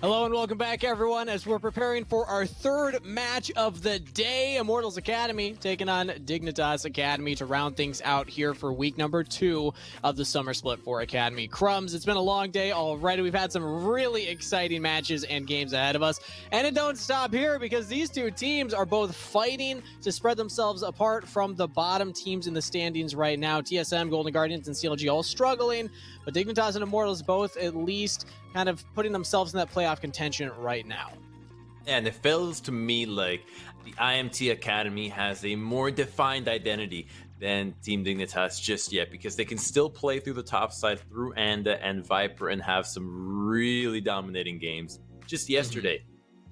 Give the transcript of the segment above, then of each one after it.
Hello and welcome back, everyone, as we're preparing for our third match of the day. Immortals Academy taking on Dignitas Academy to round things out here for week number 2 of the summer split for Academy. Crumbs, it's been a long day already. We've had some really exciting matches and games ahead of us. And it don't stop here because these two teams are both fighting to spread themselves apart from the bottom teams in the standings right now. TSM, Golden Guardians, and CLG all struggling, but Dignitas and Immortals both at least kind of putting themselves in that playoff contention right now. And it feels to me like the IMTA Academy has a more defined identity than Team Dignitas just yet, because they can still play through the top side through Anda and Viper and have some really dominating games. Just yesterday,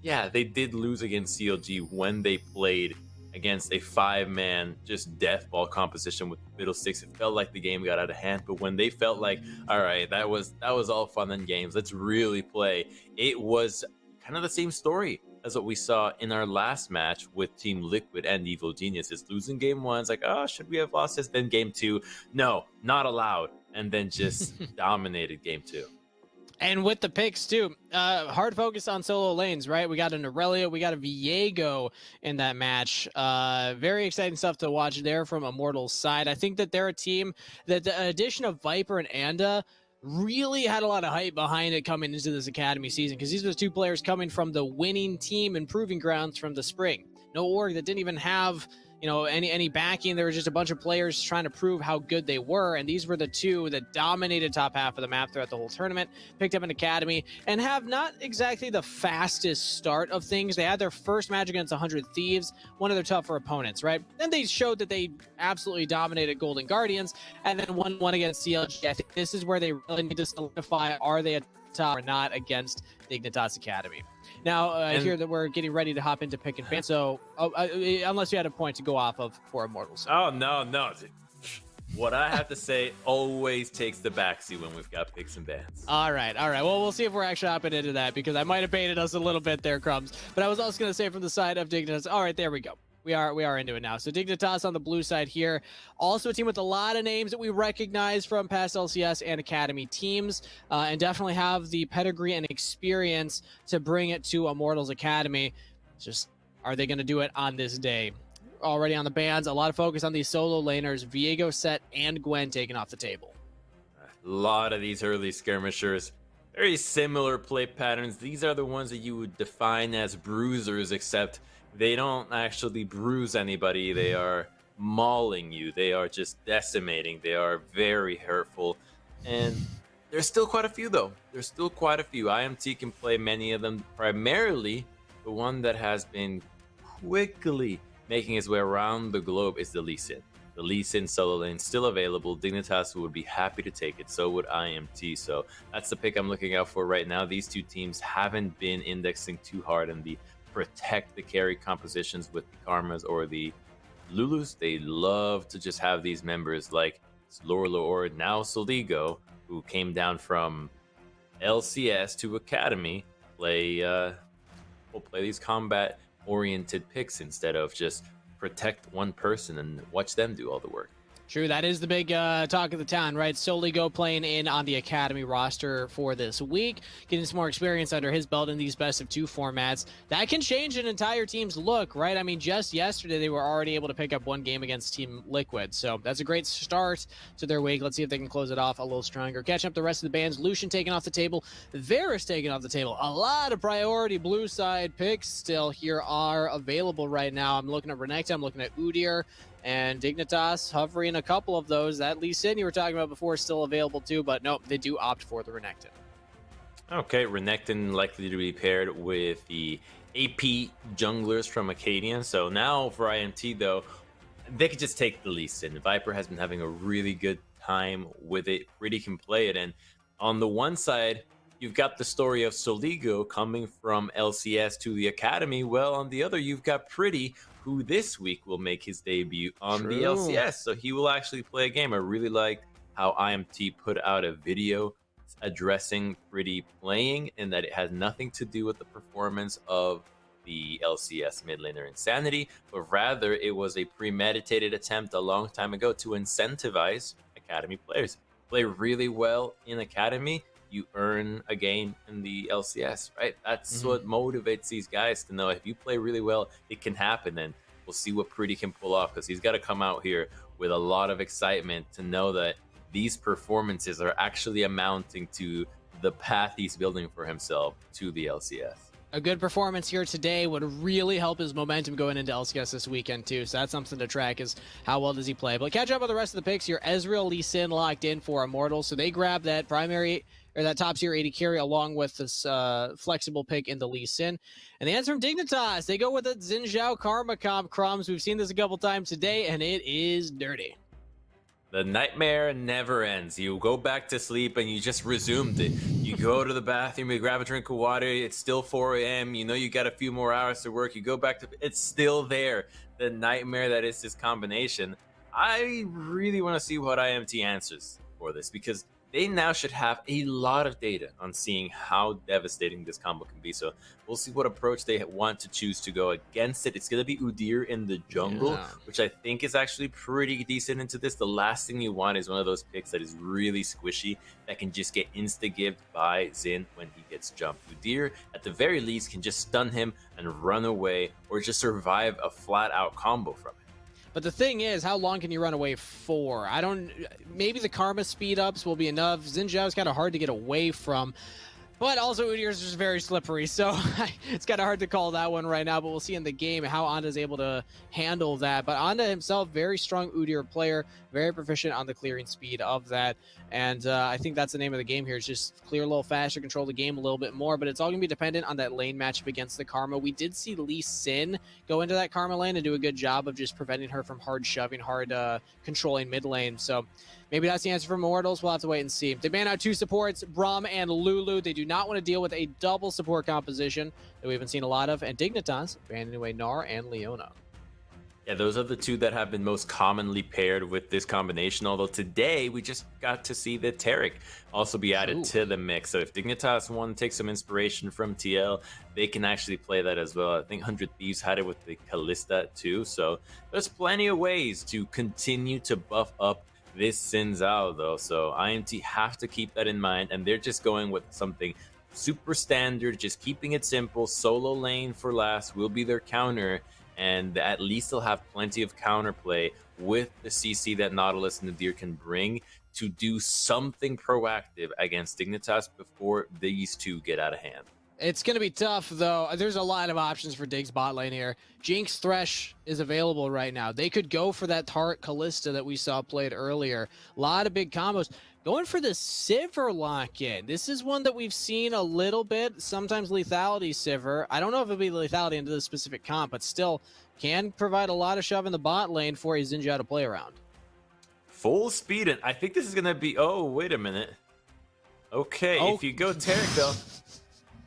yeah, they did lose against CLG when they played against a 5-man just death ball composition with Fiddlesticks. It felt like the game got out of hand, but when they felt like, all right, that was all fun and games, let's really play, it was kind of the same story as what we saw in our last match with Team Liquid and Evil Geniuses. Losing game 1, it's like, oh, should we have lost this? Then game 2, no, not allowed, and then just dominated game 2. And with the picks too, hard focus on solo lanes, right? We got an Aurelia, we got a Viego in that match. Very exciting stuff to watch there from Immortals' side. I think that they're a team that the addition of Viper and Anda really had a lot of hype behind it coming into this Academy season, because these were 2 players coming from the winning team and proving grounds from the spring. No org that didn't even have, you know, any backing. There was just a bunch of players trying to prove how good they were, and these were the 2 that dominated top half of the map throughout the whole tournament, picked up an Academy, and have not exactly the fastest start of things. They had their first match against 100 Thieves, one of their tougher opponents, right? Then they showed that they absolutely dominated Golden Guardians, and then won one against CLG. I think this is where they really need to solidify, are they a top or not against Dignitas Academy. Now, I hear that we're getting ready to hop into pick and ban, so unless you had a point to go off of for Immortals. Oh, no. What I have to say always takes the backseat when we've got picks and bans. All right. Well, we'll see if we're actually hopping into that, because I might have baited us a little bit there, Crumbs. But I was also going to say from the side of Dignitas, all right, there we go. We are into it now. So Dignitas on the blue side here. Also a team with a lot of names that we recognize from past LCS and Academy teams, and definitely have the pedigree and experience to bring it to Immortals Academy. Just, are they going to do it on this day? Already on the bans, a lot of focus on these solo laners, Viego, Set, and Gwen taken off the table. A lot of these early skirmishers, very similar play patterns. These are the ones that you would define as bruisers, except they don't actually bruise anybody. They are mauling you. They are just decimating. They are very hurtful. And there's still quite a few, though. There's still quite a few. IMT can play many of them. Primarily, the one that has been quickly making his way around the globe is the Lee Sin. The Lee Sin solo lane still available. Dignitas would be happy to take it. So would IMT. So that's the pick I'm looking out for right now. These 2 teams haven't been indexing too hard in the protect the carry compositions with the Karmas or the Lulus. They love to just have these members like Lorlo or now Soligo, who came down from LCS to Academy, play these combat oriented picks instead of just protect one person and watch them do all the work. True, that is the big talk of the town, right? Soligo playing in on the Academy roster for this week, getting some more experience under his belt in these best of 2 formats. That can change an entire team's look, right? I mean, just yesterday they were already able to pick up 1 game against Team Liquid, so that's a great start to their week. Let's see if they can close it off a little stronger. Catching up the rest of the bands, Lucian taken off the table, Varus taken off the table. A lot of priority blue side picks still here are available right now. I'm looking at Renekton, I'm looking at Udyr, and Dignitas hovering a couple of those. That Lee Sin you were talking about before is still available too, but no, they do opt for the Renekton. Okay, Renekton likely to be paired with the AP junglers from Acadian. So now for IMT, though, they could just take the Lee Sin. Viper has been having a really good time with it. Pretty can play it. And on the one side, you've got the story of Soligo coming from LCS to the Academy. Well, on the other, you've got Pretty, who this week will make his debut on the LCS. So he will actually play a game. I really liked how IMT put out a video addressing Pretty playing, and that it has nothing to do with the performance of the LCS mid laner Insanity, but rather it was a premeditated attempt a long time ago to incentivize Academy players. Play really well in Academy, you earn a game in the LCS, right? That's Mhm. what motivates these guys to know if you play really well, it can happen. And we'll see what Pretty can pull off, because he's got to come out here with a lot of excitement to know that these performances are actually amounting to the path he's building for himself to the LCS. A good performance here today would really help his momentum going into LCS this weekend too. So that's something to track, is how well does he play. But catch up with the rest of the picks here. Ezreal, Lee Sin locked in for Immortals. So they grab that primary, or that top tier 80 carry, along with this flexible pick in the Lee Sin. And the answer from Dignitas, they go with a Xin Zhao Karma comp. Crumbs, we've seen this a couple times today, and it is dirty. The nightmare never ends. You go back to sleep and you just resumed it. You go to the bathroom, you grab a drink of water, it's still 4 a.m. You know you got a few more hours to work. You go back to, it's still there. The nightmare that is this combination. I really want to see what IMT answers for this, because they now should have a lot of data on seeing how devastating this combo can be. So we'll see what approach they want to choose to go against it. It's going to be Udyr in the jungle, which I think is actually pretty decent into this. The last thing you want is one of those picks that is really squishy, that can just get insta-gived by Xin when he gets jumped. Udyr, at the very least, can just stun him and run away, or just survive a flat-out combo from it. But the thing is, how long can you run away for? Maybe the Karma speed ups will be enough. Xin Zhao's kind of hard to get away from. But also, Udyr's just very slippery, so it's kind of hard to call that one right now, but we'll see in the game how Anda's able to handle that. But Anda himself, very strong Udyr player, very proficient on the clearing speed of that, and I think that's the name of the game here, is just clear a little faster, control the game a little bit more, but it's all going to be dependent on that lane matchup against the Karma. We did see Lee Sin go into that Karma lane and do a good job of just preventing her from hard shoving, hard controlling mid lane, so maybe that's the answer for Immortals. We'll have to wait and see. They ban out 2 supports, Braum and Lulu. They do not want to deal with a double support composition that we haven't seen a lot of. And Dignitas banning away Gnar and Leona. Yeah, those are the 2 that have been most commonly paired with this combination. Although today we just got to see the Taric also be added to the mix. So if Dignitas want to take some inspiration from TL, they can actually play that as well. I think 100 Thieves had it with the Kalista too. So there's plenty of ways to continue to buff up this Xin Zhao though, so IMT have to keep that in mind, and they're just going with something super standard, just keeping it simple. Solo lane for last will be their counter, and at least they'll have plenty of counterplay with the CC that Nautilus and Nadir can bring to do something proactive against Dignitas before these 2 get out of hand. It's going to be tough, though. There's a lot of options for Dig's bot lane here. Jinx Thresh is available right now. They could go for that Taric Kalista that we saw played earlier. A lot of big combos. Going for the Sivir lock-in. This is one that we've seen a little bit. Sometimes lethality Sivir. I don't know if it'll be lethality into the specific comp, but still can provide a lot of shove in the bot lane for a Xin Zhao to play around. Full speed, and I think this is going to be... Oh, wait a minute. Okay, if you go Taric, though...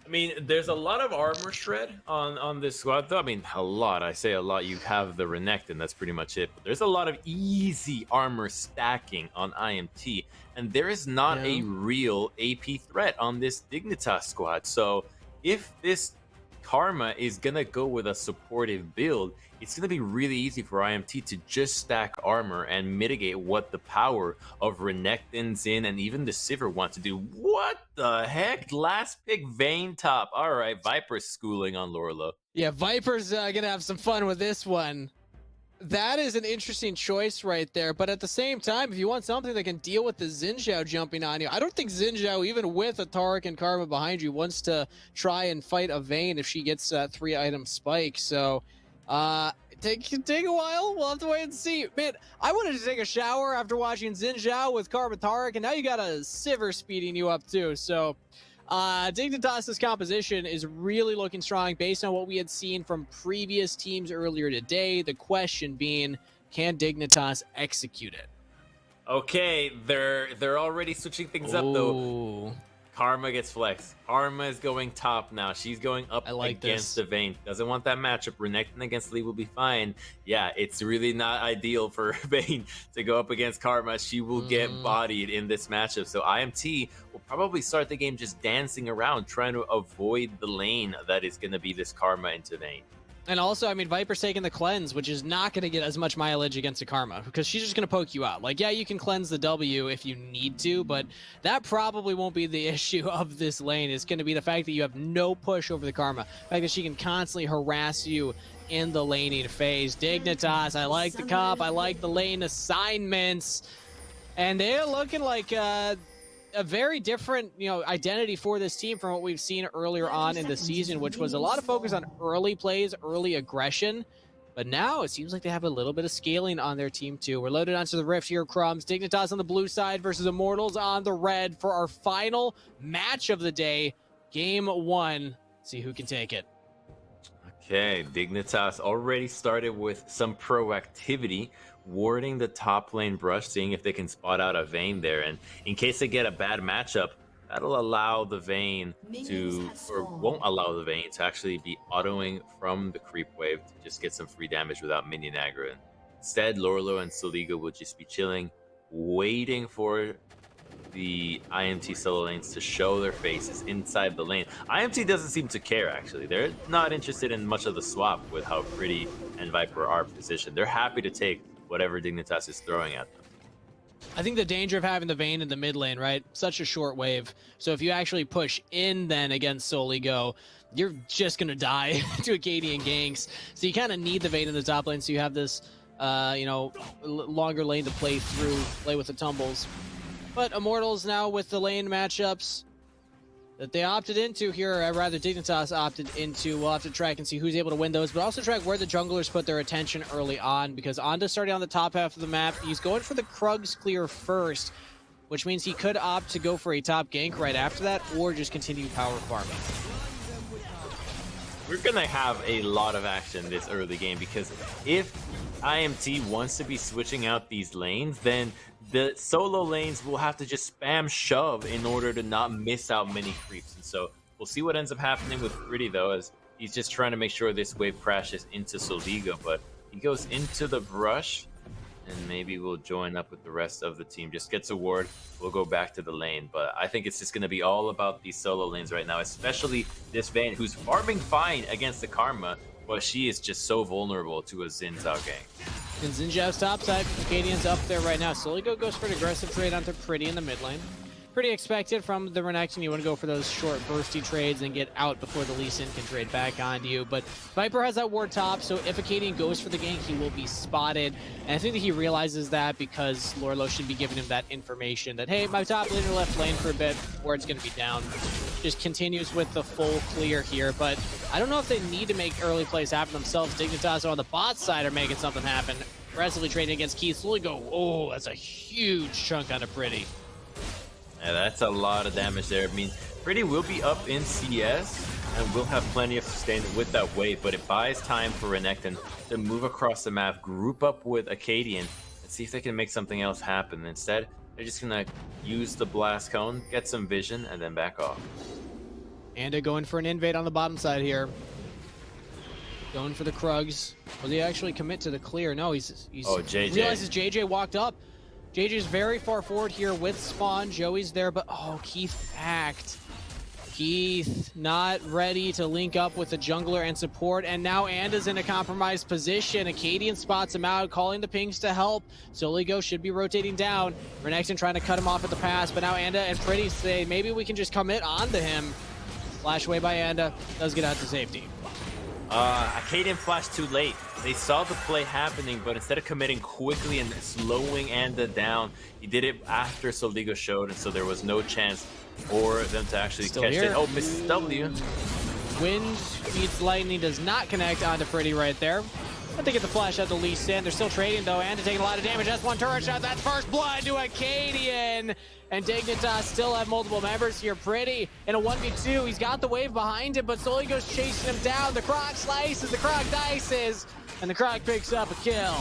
I mean, there's a lot of armor shred on this squad, though. I mean, a lot. I say a lot. You have the Renekton, that's pretty much it. But there's a lot of easy armor stacking on IMT, and there is not a real AP threat on this Dignitas squad. So if this Karma is gonna go with a supportive build, it's gonna be really easy for IMT to just stack armor and mitigate what the power of Renekton, Xin, and even the Sivir want to do. What the heck? Last pick, Vayne top. All right, Viper's schooling on Lorlo. Yeah, Viper's gonna have some fun with this one. That is an interesting choice right there, but at the same time, if you want something that can deal with the Xin Zhao jumping on you, I don't think Xin Zhao, even with a Taric and Karma behind you, wants to try and fight a Vayne if she gets that 3-item spike. So take a while. We'll have to wait and see. Man, I wanted to take a shower after watching Xin Zhao with Karma Taric, and now you got a Sivir speeding you up too. So Dignitas' composition is really looking strong based on what we had seen from previous teams earlier today. The question being, can Dignitas execute it? Okay, they're already switching things up though. Karma gets flexed. Karma is going top now. She's going up against the Vayne. Doesn't want that matchup. Renekton against Lee will be fine. Yeah, it's really not ideal for Vayne to go up against Karma. She will get bodied in this matchup. So IMT will probably start the game just dancing around, trying to avoid the lane that is going to be this Karma into Vayne. And also, I mean, Viper's taking the cleanse, which is not going to get as much mileage against a Karma, because she's just going to poke you out. Like, yeah, you can cleanse the W if you need to, but that probably won't be the issue of this lane. It's going to be the fact that you have no push over the Karma. The fact that she can constantly harass you in the laning phase. Dignitas, I like the comp. I like the lane assignments. And they're looking like a very different, identity for this team from what we've seen earlier on in the season, which was a lot of focus on early plays, early aggression. But now it seems like they have a little bit of scaling on their team too. We're loaded onto the Rift here, Crumbs. Dignitas on the blue side versus Immortals on the red for our final match of the day, game 1. See who can take it. Okay, Dignitas already started with some proactivity, warding the top lane brush, seeing if they can spot out a Vayne there. And in case they get a bad matchup, that'll allow the Vayne to, or won't allow the Vayne to actually be autoing from the creep wave to just get some free damage without minion aggro. Instead, Lorlo and Soligo will just be chilling, waiting for the IMT solo lanes to show their faces inside the lane. IMT doesn't seem to care, actually. They're not interested in much of the swap with how Pretty and Viper are positioned. They're happy to take whatever Dignitas is throwing at them. I think the danger of having the Vayne in the mid lane, right? Such a short wave. So if you actually push in then against Soligo, you're just going to die to Acadian ganks. So you kind of need the Vayne in the top lane so you have this, longer lane to play through, play with the tumbles. But Immortals now with the lane matchups that they opted into here, or rather Dignitas opted into. We'll have to track and see who's able to win those, but also track where the junglers put their attention early on, because Onda starting on the top half of the map. He's going for the Krugs clear first, which means he could opt to go for a top gank right after that, or just continue power farming. We're going to have a lot of action this early game, because if IMT wants to be switching out these lanes, then the solo lanes will have to just spam shove in order to not miss out many creeps. And so we'll see what ends up happening with Pretty, though, as he's just trying to make sure this wave crashes into Soligo. But he goes into the brush, and maybe we'll join up with the rest of the team. Just gets a ward, we'll go back to the lane. But I think it's just going to be all about these solo lanes right now, especially this Vayne, who's farming fine against the Karma, but she is just so vulnerable to a Xin Zhao gank. And Xinjiao's top side, Acadian's up there right now. Soligo goes for an aggressive trade onto Pretty in the mid lane. Pretty expected from the Renekton. You want to go for those short bursty trades and get out before the Lee Sin can trade back onto you. But Viper has that ward top, so if Acadian goes for the gank, he will be spotted. And I think that he realizes that because Lorlo should be giving him that information that, hey, my top laner left lane for a bit, ward's going to be down. Just continues with the full clear here, but I don't know if they need to make early plays happen themselves. Dignitas on the bot side are making something happen. Aggressively trading against Keith. Soligo, oh, that's a huge chunk on a Pretty. Yeah, that's a lot of damage there. I mean, Pretty will be up in CS and will have plenty of sustain with that wave, but it buys time for Renekton to move across the map, group up with Acadian, and see if they can make something else happen. Instead, they're just gonna use the blast cone, get some vision, and then back off. Anda going for an invade on the bottom side here. Going for the Krugs. Will he actually commit to the clear? No, he's oh, JJ. Realizes JJ walked up. JJ's very far forward here with spawn. Joey's there, but oh, Keith backed. Keith not ready to link up with the jungler and support, and now Anda's in a compromised position. Acadian spots him out, calling the pings to help. Soligo should be rotating down. Renekton trying to cut him off at the pass, but now Anda and Pretty say maybe we can just commit onto him. Flash away by Anda, does get out to safety. Acadian flashed too late. They saw the play happening, but instead of committing quickly and slowing Anda down, he did it after Soligo showed, and so there was no chance for them to actually catch it. Oh, Mrs. W. Wind meets lightning, does not connect onto Pretty right there. But they get the flash out to Lee Sin. They're still trading though, and taking a lot of damage. That's one turret shot. That's first blood to Acadian. And Dignitas still have multiple members here. Pretty in a 1v2. He's got the wave behind him, but Soligo's chasing him down. The Croc slices, the Croc dices, and the Croc picks up a kill.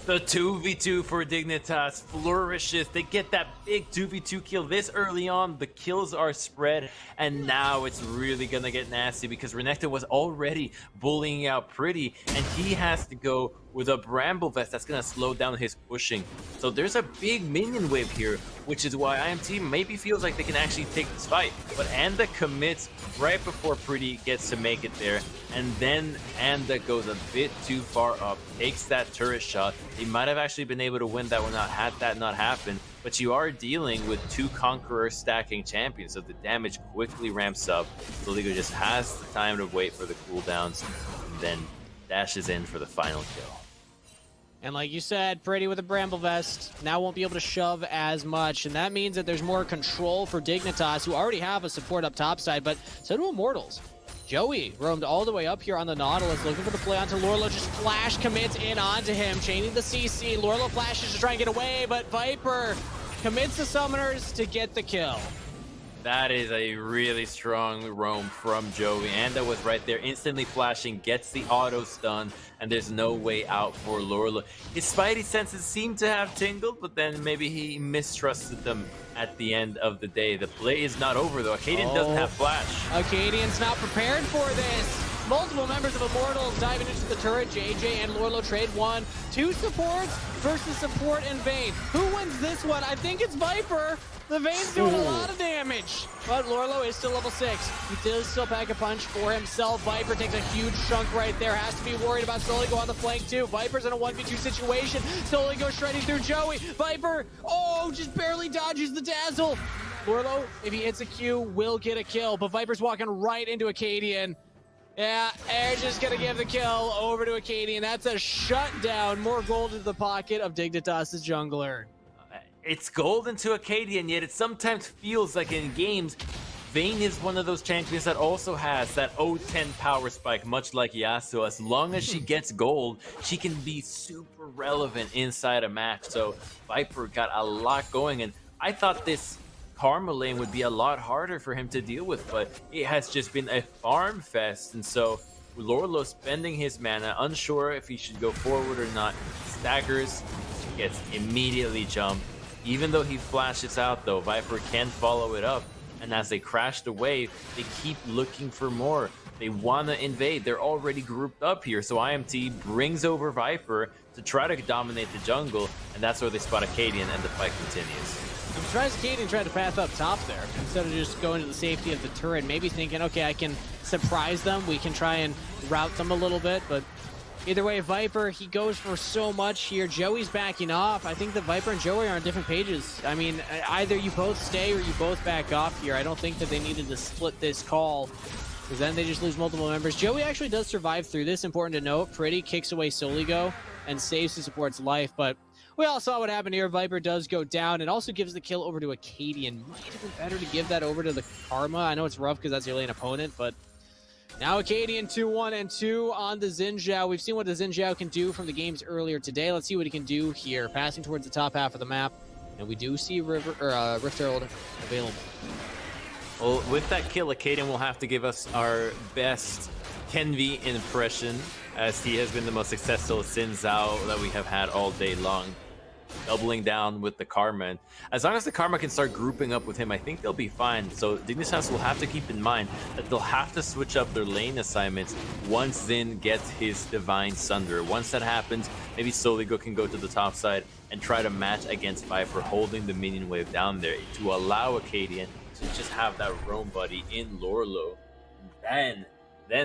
The 2v2 for Dignitas flourishes. They get that big 2v2 kill this early on. The kills are spread, and now it's really gonna get nasty because Renekton was already bullying out Pretty, and he has to go with a Bramble Vest that's going to slow down his pushing. So there's a big minion wave here, which is why IMT maybe feels like they can actually take this fight. But Anda commits right before Pretty gets to make it there, and then Anda goes a bit too far up, takes that turret shot. He might have actually been able to win that one out had that not happened, but you are dealing with two Conqueror stacking champions, so the damage quickly ramps up. Soligo just has the time to wait for the cooldowns, and then dashes in for the final kill. And like you said, Pretty with a Bramble Vest now won't be able to shove as much, and that means that there's more control for Dignitas, who already have a support up top side, but so do Immortals. Joey roamed all the way up here on the Nautilus, looking for the play onto Lorlo, just flash commits in onto him, chaining the CC. Lorlo flashes to try and get away, but Viper commits the summoners to get the kill. That is a really strong roam from Joey. Anda was right there, instantly flashing, gets the auto stun, and there's no way out for Lorlo. His spidey senses seem to have tingled, but then maybe he mistrusted them at the end of the day. The play is not over though. Acadian doesn't have flash. Acadian's not prepared for this. Multiple members of Immortals diving into the turret. JJ and Lorlo trade one. Two supports versus support in Vayne. Who wins this one? I think it's Viper. The Vayne's doing a lot of damage, but Lorlo is still level 6. He does still pack a punch for himself. Viper takes a huge chunk right there. Has to be worried about Soligo on the flank too. Viper's in a 1v2 situation. Soligo shredding through Joey. Viper, oh, just barely dodges the dazzle. Lorlo, if he hits a Q, will get a kill, but Viper's walking right into Acadian. Yeah, they're just gonna give the kill over to Acadian. That's a shutdown. More gold into the pocket of Dignitas' jungler. It's gold into Acadian, yet it sometimes feels like in games, Vayne is one of those champions that also has that 0-10 power spike, much like Yasuo. As long as she gets gold, she can be super relevant inside a match. So Viper got a lot going, and I thought this Karma lane would be a lot harder for him to deal with, but it has just been a farm fest. And so Lorlo spending his mana, unsure if he should go forward or not, staggers, gets immediately jumped. Even though he flashes out though, Viper can follow it up, and as they crashed away, they keep looking for more. They want to invade. They're already grouped up here, so IMT brings over Viper to try to dominate the jungle, and that's where they spot Acadian, and the fight continues. I'm surprised Acadian tried to path up top there, instead of just going to the safety of the turret, maybe thinking, okay, I can surprise them, we can try and route them a little bit, but either way, Viper, he goes for so much here. Joey's backing off. I think that Viper and Joey are on different pages. I mean, either you both stay or you both back off here. I don't think that they needed to split this call, because then they just lose multiple members. Joey actually does survive through this, important to note. Pretty kicks away Soligo and saves his support's life, but we all saw what happened here. Viper does go down and also gives the kill over to Acadian. Might have been better to give that over to the Karma. I know it's rough because that's your lane opponent, but now Acadian 2-1-2 on the Xin Zhao. We've seen what the Xin Zhao can do from the games earlier today. Let's see what he can do here. Passing towards the top half of the map, and we do see Rift Herald available. Well, with that kill, Acadian will have to give us our best Kenvi impression, as he has been the most successful Xin Zhao that we have had all day long. Doubling down with the Karma. And as long as the Karma can start grouping up with him, I think they'll be fine. So Dignitas will have to keep in mind that they'll have to switch up their lane assignments once Xin gets his Divine Sunder. Once that happens, maybe Soligo can go to the top side and try to match against Viper, holding the minion wave down there to allow Acadian to just have that roam buddy in Lorlo. Then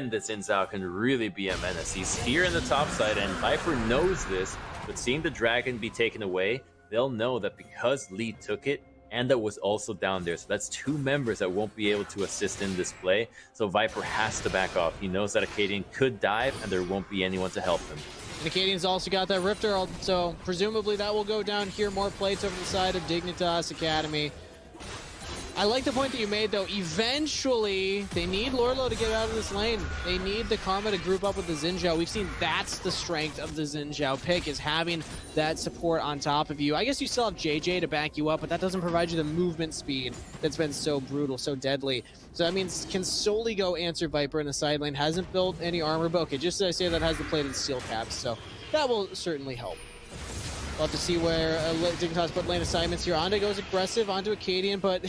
the Xin Zhao can really be a menace. He's here in the top side, and Viper knows this, but seeing the dragon be taken away, they'll know that because Lee took it, Anda was also down there. So that's two members that won't be able to assist in this play. So Viper has to back off. He knows that Acadian could dive, and there won't be anyone to help him. And Acadian's also got that Rift Herald, so presumably that will go down here. More plates over the side of Dignitas Academy. I like the point that you made, though. Eventually, they need Lorlo to get out of this lane. They need the Karma to group up with the Xin Zhao. We've seen that's the strength of the Xin Zhao pick, is having that support on top of you. I guess you still have JJ to back you up, but that doesn't provide you the movement speed that's been so brutal, so deadly. So that means, can Soligo answer Viper in the side lane? Hasn't built any armor, but okay, just as I say, that has the plated steel caps, so that will certainly help. We'll have to see where Dignitas put lane assignments here. Ande goes aggressive onto Acadian, but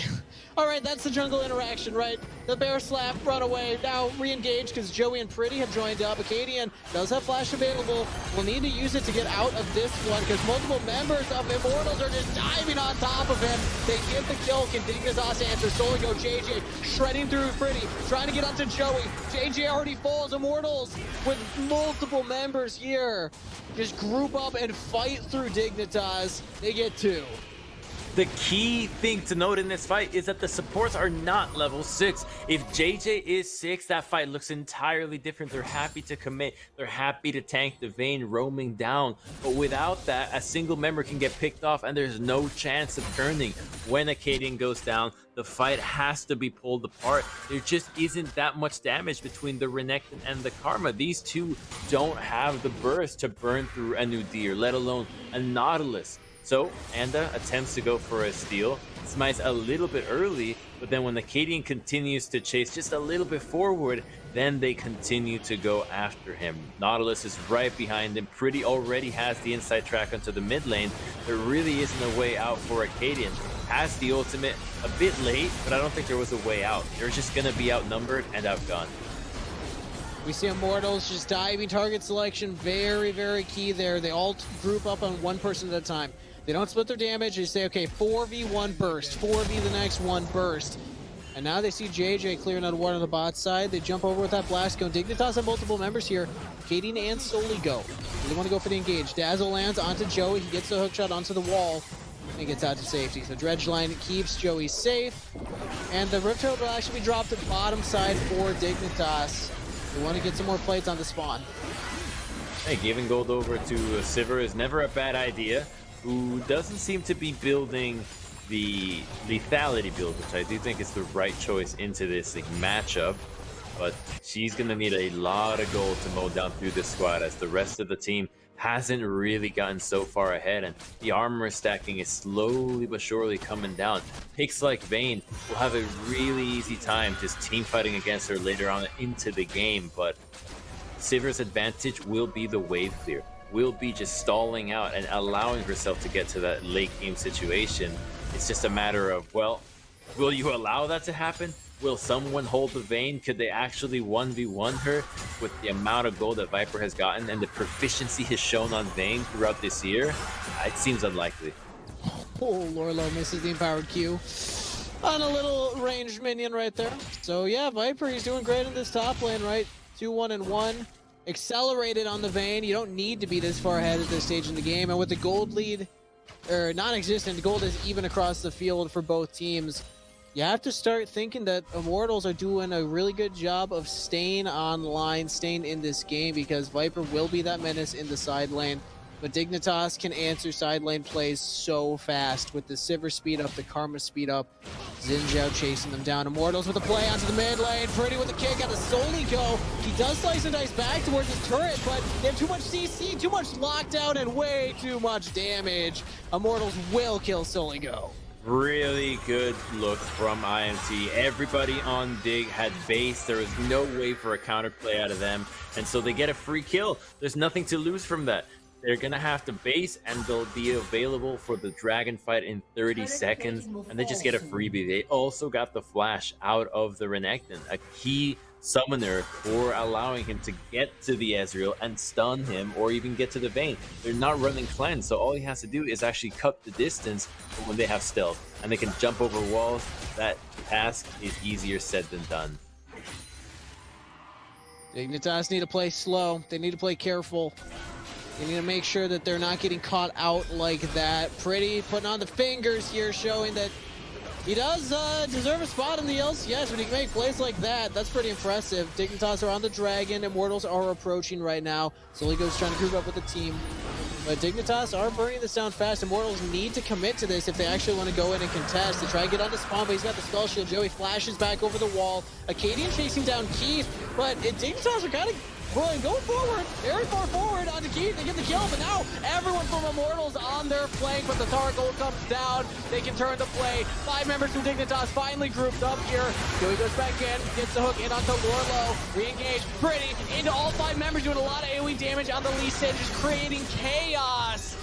all right, that's the jungle interaction, right? The bear slap, run away, now re-engage because Joey and Pretty have joined up. Acadian does have flash available. We'll need to use it to get out of this one because multiple members of Immortals are just diving on top of him. They get the kill. Can Dignitas answer? Soligo, JJ shredding through Pretty, trying to get onto Joey. JJ already falls. Immortals with multiple members here just group up and fight through Dignitas. They get 2. The key thing to note in this fight is that the supports are not level 6. If JJ is 6, that fight looks entirely different. They're happy to commit. They're happy to tank the Vayne roaming down. But without that, a single member can get picked off and there's no chance of turning. When Acadian goes down, the fight has to be pulled apart. There just isn't that much damage between the Renekton and the Karma. These two don't have the burst to burn through a Nudir, let alone a Nautilus. So, Anda attempts to go for a steal, smites a little bit early, but then when Acadian continues to chase just a little bit forward, then they continue to go after him. Nautilus is right behind him. Pretty already has the inside track onto the mid lane. There really isn't a way out for Acadian. Has the ultimate a bit late, but I don't think there was a way out. They're just going to be outnumbered and outgunned. We see Immortals just diving. Target selection, very, very key there. They all group up on one person at a time. They don't split their damage. They say, okay, 4v1 burst, 4v the next one burst. And now they see JJ clearing out one on the bot side. They jump over with that blast cone. Dignitas have multiple members here. Acadian and Soligo. They want to go for the engage. Dazzle lands onto Joey. He gets the hook shot onto the wall and gets out to safety. So Dredge line keeps Joey safe. And the Rift Herald will actually be dropped at bottom side for Dignitas. We want to get some more plates on the spawn. Hey, giving gold over to Sivir is never a bad idea. Who doesn't seem to be building the lethality build, which I do think is the right choice into this matchup. But she's going to need a lot of gold to mow down through this squad as the rest of the team hasn't really gotten so far ahead, and the armor stacking is slowly but surely coming down. Picks like Vayne will have a really easy time just team fighting against her later on into the game, but Sivir's advantage will be the wave clear. Will be just stalling out and allowing herself to get to that late game situation. It's just a matter of, well, will you allow that to happen? Will someone hold the Vayne? Could they actually 1v1 her with the amount of gold that Viper has gotten and the proficiency has shown on Vayne throughout this year? It seems unlikely. Oh, Lorlo misses the empowered Q on a little ranged minion right there. So yeah, Viper, he's doing great in this top lane, right? 2-1-1. Accelerated on the Vayne. You don't need to be this far ahead at this stage in the game. And with the gold lead, or non-existent, gold is even across the field for both teams. You have to start thinking that Immortals are doing a really good job of staying online, staying in this game, because Viper will be that menace in the side lane. But Dignitas can answer side lane plays so fast with the Sivir speed up, the Karma speed up. Xin Zhao chasing them down. Immortals with a play onto the mid lane. Pretty with a kick out of Soligo. He does slice and dice back towards his turret, but they have too much CC, too much lockdown, and way too much damage. Immortals will kill Soligo. Really good look from IMT. Everybody on Dig had base. There was no way for a counterplay out of them, and so they get a free kill. There's nothing to lose from that. They're gonna have to base, and they'll be available for the dragon fight in 30 seconds, and they just get a freebie. They also got the flash out of the Renekton, a key summoner for allowing him to get to the Ezreal and stun him, or even get to the Vayne. They're not running cleanse, so all he has to do is actually cut the distance when they have stealth, and they can jump over walls. That task is easier said than done. Dignitas need to play slow. They need to play careful. They need to make sure that they're not getting caught out like that. Pretty putting on the fingers here, showing that he does deserve a spot in the LCS when he can make plays like that. That's pretty impressive. Dignitas are on the dragon. Immortals are approaching right now. Soligo's trying to group up with the team. But Dignitas are burning this down fast. Immortals need to commit to this if they actually want to go in and contest. They try to get on the spawn, but he's got the spell shield. Joey flashes back over the wall. Acadian chasing down Keith, but Dignitas are kind of going forward, very far forward onto Keith. They get the kill, but now everyone from Immortals on their flank, but the Thar gold comes down. They can turn the play. 5 members from Dignitas finally grouped up here. Joey goes back in, gets the hook in onto Lorlo. Re-engage, Pretty into all 5 members, doing a lot of AoE damage on the Lee Sin, just creating chaos.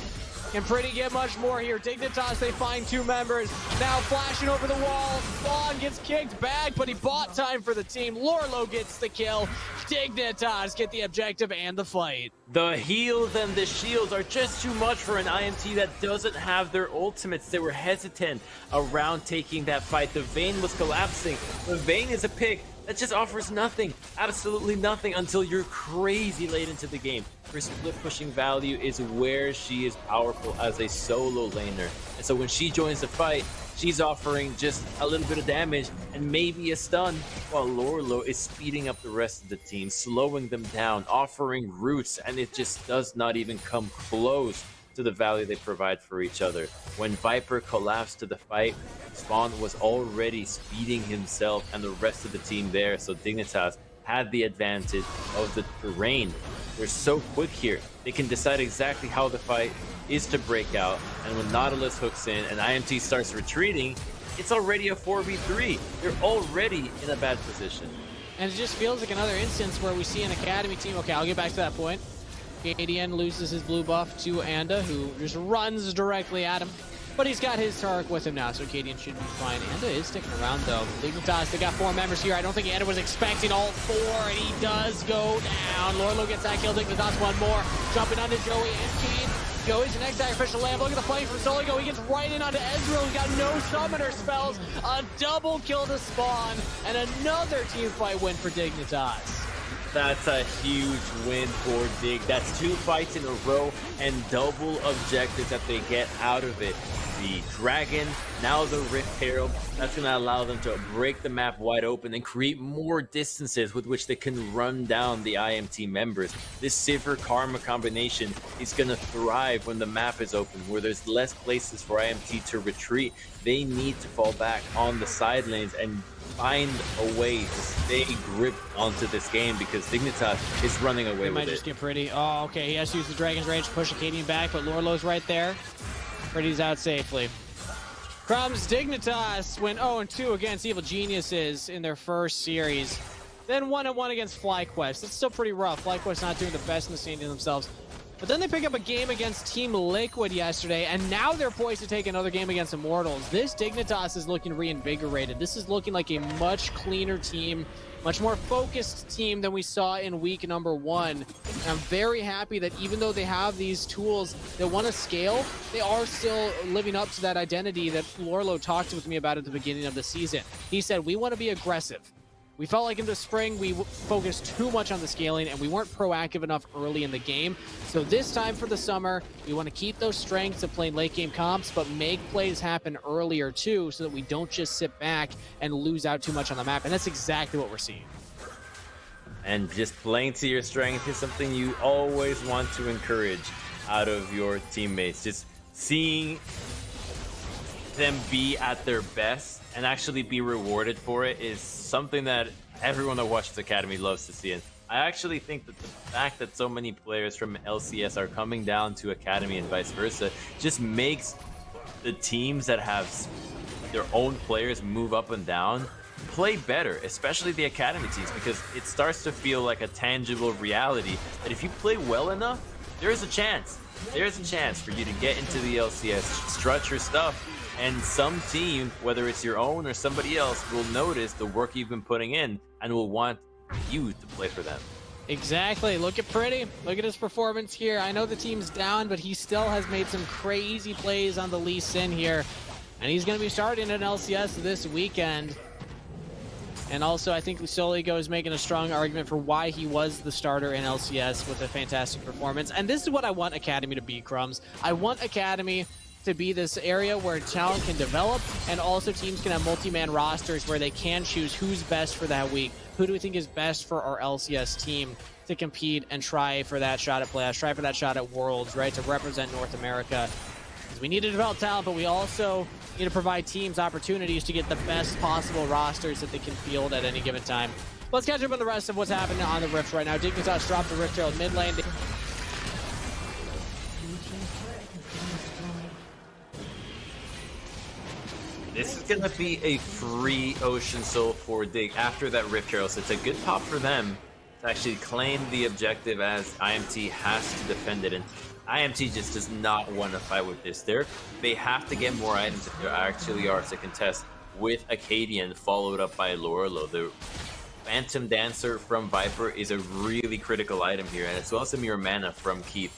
Can Pretty get much more here? Dignitas, they find 2 members. Now flashing over the wall. Spawn gets kicked back, but he bought time for the team. Lorlo gets the kill. Dignitas get the objective and the fight. The heals and the shields are just too much for an IMT that doesn't have their ultimates. They were hesitant around taking that fight. The Vayne was collapsing. The Vayne is a pick that just offers nothing, absolutely nothing, until you're crazy late into the game. Her split pushing value is where she is powerful as a solo laner. And so when she joins the fight, she's offering just a little bit of damage and maybe a stun, while Lorlo is speeding up the rest of the team, slowing them down, offering roots, and it just does not even come close to the value they provide for each other. When Viper collapsed to the fight, Spawn was already speeding himself and the rest of the team there, so Dignitas had the advantage of the terrain. They're so quick here. They can decide exactly how the fight is to break out, and when Nautilus hooks in and IMT starts retreating, it's already a 4v3. They're already in a bad position. And it just feels like another instance where we see an Academy team. Okay, I'll get back to that point. Cadian loses his blue buff to Anda, who just runs directly at him. But he's got his Tark with him now, so Cadian should be fine. Anda is sticking around, though. Dignitas, they got 4 members here. I don't think Anda was expecting all 4, and he does go down. Lorlo gets that kill. Dignitas 1 more. Jumping onto Joey and Keen. Joey's the next sacrificial lamb. Look at the flame from Soligo. He gets right in onto Ezreal. He's got no summoner spells. A double kill to Spawn, and another team fight win for Dignitas. That's a huge win for Dig. That's 2 fights in a row and double objectives that they get out of it. The Dragon, now the Rift Herald. That's going to allow them to break the map wide open and create more distances with which they can run down the IMT members. This Sivir Karma combination is going to thrive when the map is open, where there's less places for IMT to retreat. They need to fall back on the side lanes and find a way to stay gripped onto this game, because Dignitas is running away with it. Might just get Pretty. Oh, okay. He has to use the Dragon's Rage to push Acadian back, but Lorlo's right there. Pretty's out safely. Crumbs, Dignitas went 0-2 against Evil Geniuses in their first series. Then 1-1 against FlyQuest. It's still pretty rough. FlyQuest not doing the best in the scene themselves. But then they pick up a game against Team Liquid yesterday, and now they're poised to take another game against Immortals. This Dignitas is looking reinvigorated. This is looking like a much cleaner team, much more focused team than we saw in week number 1. And I'm very happy that even though they have these tools that want to scale, they are still living up to that identity that Lorlo talked with me about at the beginning of the season. He said, we want to be aggressive. We felt like in the spring, we focused too much on the scaling and we weren't proactive enough early in the game. So this time for the summer, we want to keep those strengths of playing late game comps, but make plays happen earlier too, so that we don't just sit back and lose out too much on the map. And that's exactly what we're seeing. And just playing to your strength is something you always want to encourage out of your teammates. Just seeing them be at their best and actually be rewarded for it is something that everyone that watches Academy loves to see. And I actually think that the fact that so many players from LCS are coming down to Academy and vice versa just makes the teams that have their own players move up and down play better, especially the Academy teams, because it starts to feel like a tangible reality that if you play well enough, there's a chance for you to get into the LCS, strut your stuff. And some team, whether it's your own or somebody else, will notice the work you've been putting in and will want you to play for them. Exactly. Look at Pretty. Look at his performance here. I know the team's down, but he still has made some crazy plays on the Lee Sin here. And he's going to be starting an LCS this weekend. And also, I think Soligo is making a strong argument for why he was the starter in LCS with a fantastic performance. And this is what I want Academy to be, Crumbs. I want Academy to be this area where talent can develop, and also teams can have multi-man rosters where they can choose who's best for that week. Who do we think is best for our LCS team to compete and try for that shot at playoffs, try for that shot at Worlds, right, to represent North America. We need to develop talent, but we also need to provide teams opportunities to get the best possible rosters that they can field at any given time. Let's catch up on the rest of what's happening on the Rift right now. Dignitas dropped the Rift Herald mid lane. This is going to be a free Ocean Soul for Dig after that Rift Herald, so it's a good pop for them. to actually claim the objective, as IMT has to defend it, and IMT just does not want to fight with this. They have to get more items if there actually are to contest with Acadian, followed up by Lorlo. The Phantom Dancer from Viper is a really critical item here, and as well as the Mirror Mana from Keith.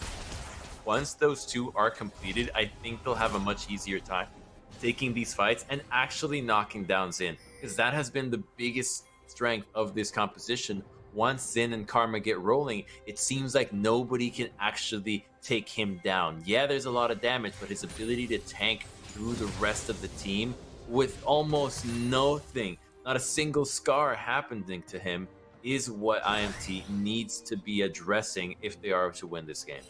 Once those two are completed, I think they'll have a much easier time taking these fights and actually knocking down Xin, because that has been the biggest strength of this composition. Once Xin and Karma get rolling, it seems like nobody can actually take him down. Yeah, there's a lot of damage, but his ability to tank through the rest of the team with almost nothing, not a single scar happening to him, is what IMT needs to be addressing if they are to win this game.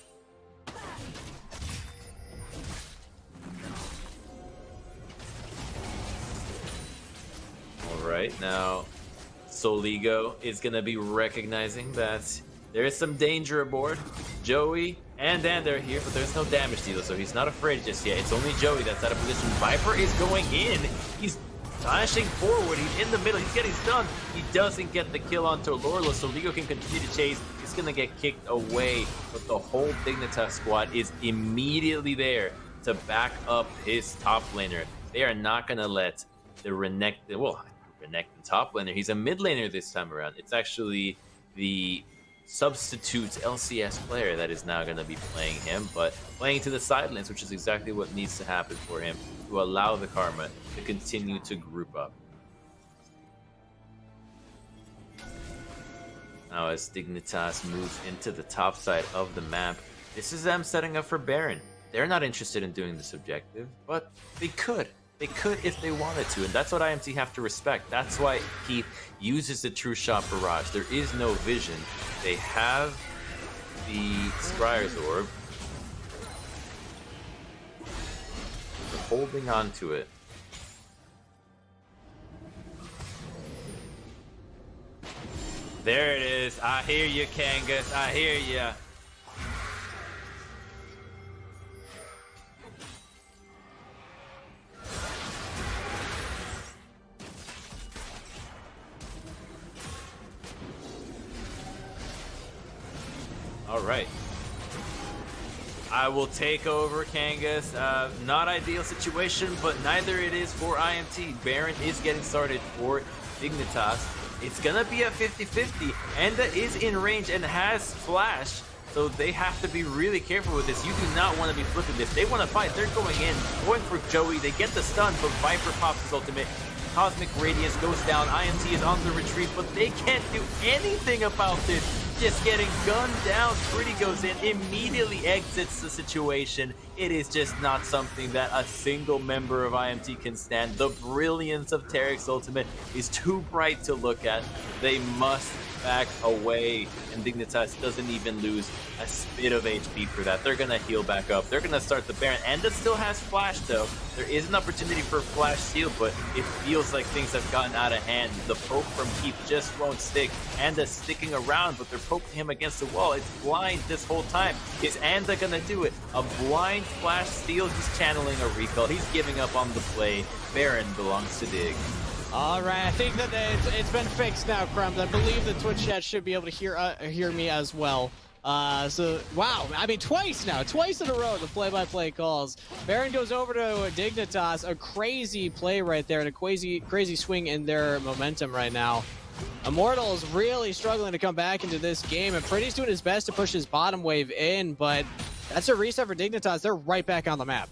Alright, now Soligo is going to be recognizing that there is some danger aboard. Joey and Dander are here, but there's no damage dealer, so he's not afraid just yet. It's only Joey that's out of position. Viper is going in. He's dashing forward. He's in the middle. He's getting stunned. He doesn't get the kill onto Lorlo. Soligo can continue to chase. He's going to get kicked away, but the whole Dignitas squad is immediately there to back up his top laner. They are not going to let the Renekton, well, Renekton top laner, he's a mid laner this time around. It's actually the substitute LCS player that is now going to be playing him, but playing to the side lanes, which is exactly what needs to happen for him to allow the Karma to continue to group up. Now as Dignitas moves into the top side of the map, this is them setting up for Baron. They're not interested in doing this objective, but they could. They could if they wanted to, and that's what IMT have to respect. That's why Keith uses the True Shot Barrage. There is no vision. They have the Scryer's Orb. They're holding on to it. There it is. I hear you, Kangas. I hear you. All right. I will take over, Kangas. Not ideal situation, but neither it is for IMT. Baron is getting started for Dignitas. It's going to be a 50-50. Enda is in range and has flash, so they have to be really careful with this. You do not want to be flipping this. They want to fight. They're going in, going for Joey. They get the stun, but Viper pops his ultimate. Cosmic Radiance goes down. IMT is on the retreat, but they can't do anything about this. Just getting gunned down. Pretty goes in, immediately exits the situation. It is just not something that a single member of IMT can stand. The brilliance of Tarek's ultimate is too bright to look at. They must back away, and Dignitas doesn't even lose a spit of HP for that. They're gonna heal back up. They're gonna start the Baron. Enda still has flash though. There is an opportunity for flash steal, but it feels like things have gotten out of hand. The poke from Keith just won't stick. Enda's sticking around, but they're poking him against the wall. It's blind this whole time. Is Enda gonna do it? A blind flash steal. He's channeling a recall. He's giving up on the play. Baron belongs to Dig. All right, I think that it's been fixed now, Crumbs. I believe the Twitch chat should be able to hear me as well. So, wow, I mean, twice in a row, the play-by-play calls. Baron goes over to Dignitas, a crazy play right there, and a crazy swing in their momentum right now. Immortals really struggling to come back into this game, and Pretty's doing his best to push his bottom wave in, but that's a reset for Dignitas. They're right back on the map.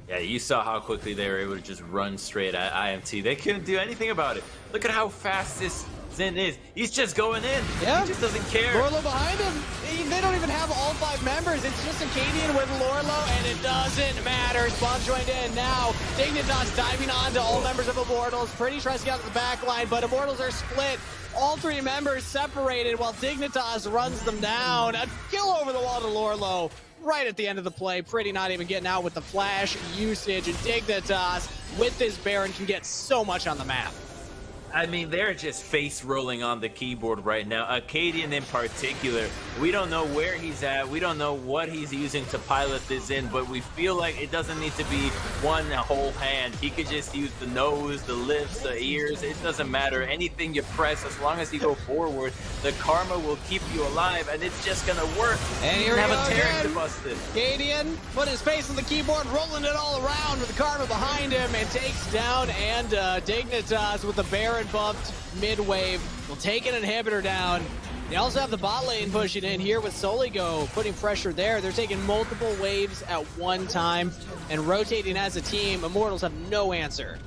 Yeah, you saw how quickly they were able to just run straight at IMT. They couldn't do anything about it. Look at how fast this Xin is. He's just going in. Yeah. He just doesn't care. Lorlo behind him. They don't even have all 5 members. It's just Acadian with Lorlo, and it doesn't matter. Spawn joined in now. Dignitas diving on to all members of Immortals. Pretty tries to get out of the back line, but Immortals are split. All 3 members separated while Dignitas runs them down. A kill over the wall to Lorlo. Right at the end of the play, Pretty not even getting out with the flash usage, and Dignitas with this Baron can get so much on the map. I mean, they're just face rolling on the keyboard right now. Acadian in particular, we don't know where he's at. We don't know what he's using to pilot this in, but we feel like it doesn't need to be one whole hand. He could just use the nose, the lips, the ears. It doesn't matter. Anything you press, as long as you go forward, the karma will keep you alive, and it's just gonna work. And you here we have go a Tarek again. to bust it. Acadian put his face on the keyboard, rolling it all around with the karma behind him, and takes down and Dignitas with the Baron bumped mid-wave. Will take an inhibitor down. They also have the bot lane pushing in here with Soligo putting pressure there. They're taking multiple waves at one time and rotating as a team. Immortals have no answer.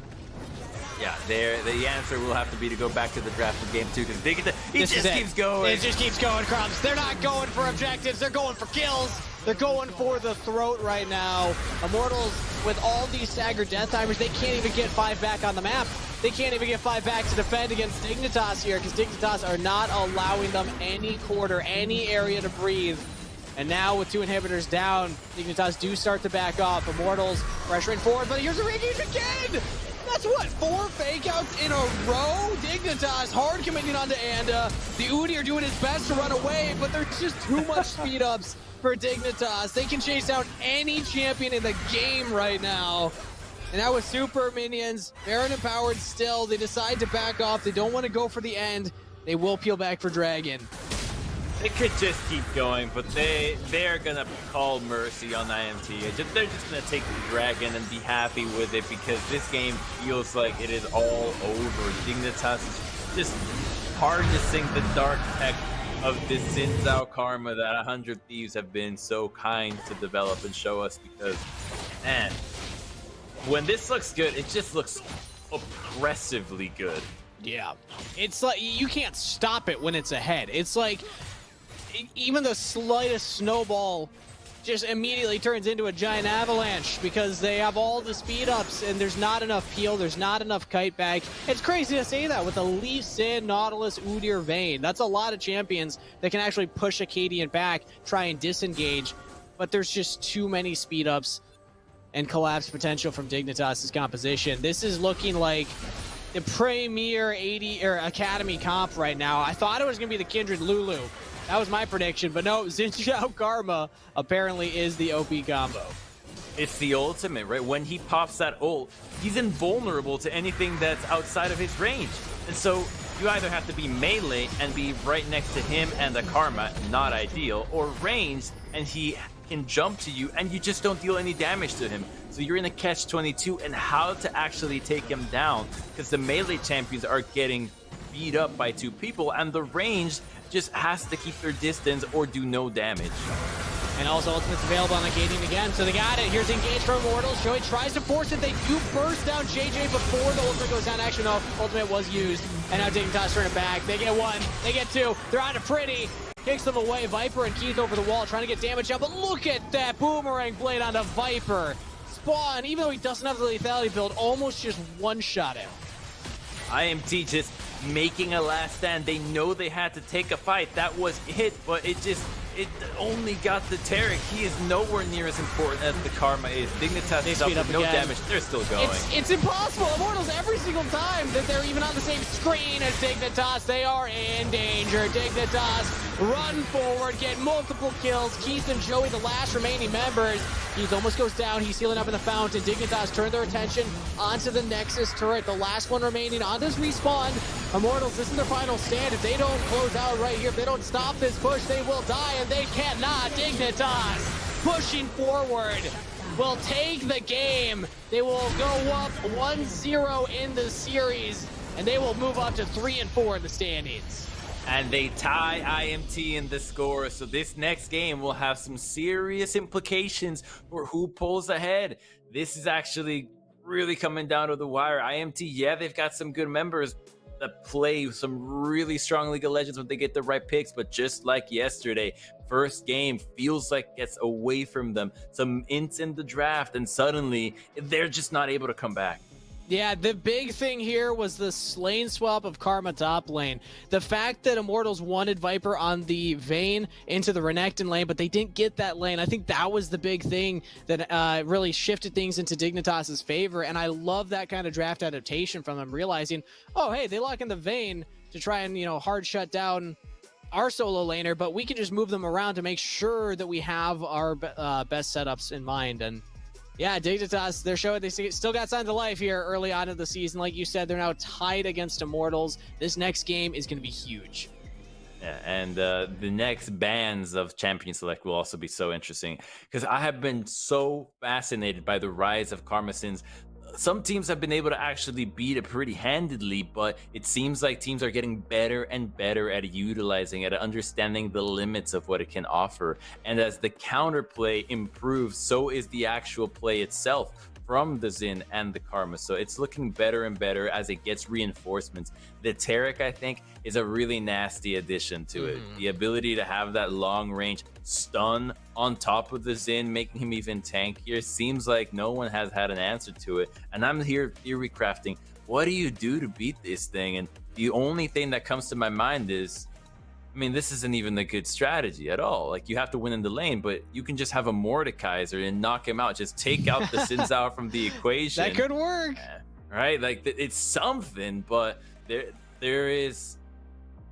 Yeah, the answer will have to be to go back to the draft of game 2 because he just keeps going. It just keeps going, Crumbs. They're not going for objectives. They're going for kills. They're going for the throat right now. Immortals, with all these staggered death timers, they can't even get 5 back on the map. They can't even get 5 back to defend against Dignitas here because Dignitas are not allowing them any quarter, any area to breathe. And now with 2 inhibitors down, Dignitas do start to back off. Immortals pressuring forward, but here's a re-engage again! That's what, 4 fake-outs in a row? Dignitas hard committing onto Anda. The Udi are doing his best to run away, but there's just too much speed-ups for Dignitas. They can chase down any champion in the game right now. And now with super minions, Baron empowered still, they decide to back off. They don't want to go for the end. They will peel back for Dragon. They could just keep going, but they're gonna call mercy on IMTA. They're just gonna take the Dragon and be happy with it because this game feels like it is all over. Dignitas is just harnessing the dark tech of this Xin Zhao karma that 100 Thieves have been so kind to develop and show us because, man, when this looks good, it just looks oppressively good. Yeah, it's like you can't stop it when it's ahead. It's like even the slightest snowball just immediately turns into a giant avalanche because they have all the speed ups and there's not enough peel, there's not enough kite back. It's crazy to say that with the Lee Sin, Nautilus, Udyr, Vayne. That's a lot of champions that can actually push Acadian back, try and disengage, but there's just too many speed ups and collapse potential from Dignitas' composition. This is looking like the premier 80 or Academy comp right now. I thought it was going to be the Kindred Lulu. That was my prediction, but no, Xin Zhao Karma apparently is the OP combo. It's the ultimate, right? When he pops that ult, he's invulnerable to anything that's outside of his range. And so you either have to be melee and be right next to him and the Karma, not ideal, or ranged and he can jump to you and you just don't deal any damage to him. So you're in a catch-22 and how to actually take him down because the melee champions are getting beat up by 2 people and the range just has to keep their distance or do no damage. And also ultimate's available on Acadian again, so they got it. Here's engage from Immortals. Joey tries to force it. They do burst down JJ before the ultimate goes down. Actually, no, ultimate was used. And now Dignitas turn it back. They get 1, they get 2. They're out of Pretty. Kicks them away. Viper and Keith over the wall trying to get damage out. But look at that boomerang blade onto Viper. Spawn, even though he doesn't have the lethality build, almost just one-shot him. IMT just making a last stand. They know they had to take a fight. That was it, but it only got the Tarek. He is nowhere near as important as the Karma is. Dignitas is up with no damage. They're still going. It's impossible. Immortals, every single time that they're even on the same screen as Dignitas, they are in danger. Dignitas run forward, get multiple kills. Keith and Joey, the last remaining members. Keith almost goes down. He's healing up in the fountain. Dignitas turn their attention onto the Nexus turret. The last one remaining on this respawn. Immortals, this is their final stand. If they don't close out right here, if they don't stop this push, they will die, and they cannot. Dignitas pushing forward will take the game. They will go up 1-0 in the series, and they will move up to 3 and 4 in the standings. And they tie IMT in the score, so this next game will have some serious implications for who pulls ahead. This is actually really coming down to the wire. IMT, yeah, they've got some good members that play some really strong League of Legends when they get the right picks, but just like yesterday, first game feels like gets away from them. Some ints in the draft, and suddenly they're just not able to come back. Yeah, the big thing here was the lane swap of Karma top lane. The fact that Immortals wanted Viper on the Vayne into the Renekton lane, but they didn't get that lane. I think that was the big thing that really shifted things into Dignitas' favor, and I love that kind of draft adaptation from them, realizing, oh, hey, they lock in the Vayne to try and, hard shut down our solo laner, but we can just move them around to make sure that we have our best setups in mind. And yeah, Dignitas, they're showing they still got signs of life here early on in the season. Like you said, they're now tied against Immortals. This next game is going to be huge. Yeah, and the next bans of Champion Select will also be so interesting, because I have been so fascinated by the rise of Karma since some teams have been able to actually beat it pretty handedly, but it seems like teams are getting better and better at utilizing it, at understanding the limits of what it can offer. And as the counterplay improves, so is the actual play itself from the Xin and the Karma. So it's looking better and better as it gets reinforcements. The Taric, I think, is a really nasty addition to it. The ability to have that long range stun on top of the Xin, making him even tankier, seems like no one has had an answer to it. And I'm here theory crafting, what do you do to beat this thing? And the only thing that comes to my mind is, I mean, this isn't even a good strategy at all. Like, you have to win in the lane, but you can just have a Mordekaiser and knock him out. Just take out the Sinzao from the equation. That could work. Right? Like, it's something, but there is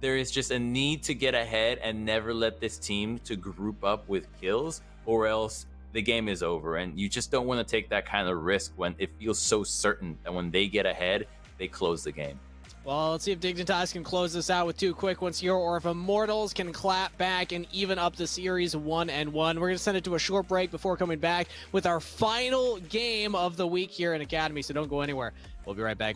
just a need to get ahead and never let this team to group up with kills, or else the game is over. And you just don't want to take that kind of risk when it feels so certain that when they get ahead, they close the game. Well, let's see if Dignitas can close this out with two quick ones here, or if Immortals can clap back and even up the series 1-1. We're going to send it to a short break before coming back with our final game of the week here in Academy, so don't go anywhere. We'll be right back.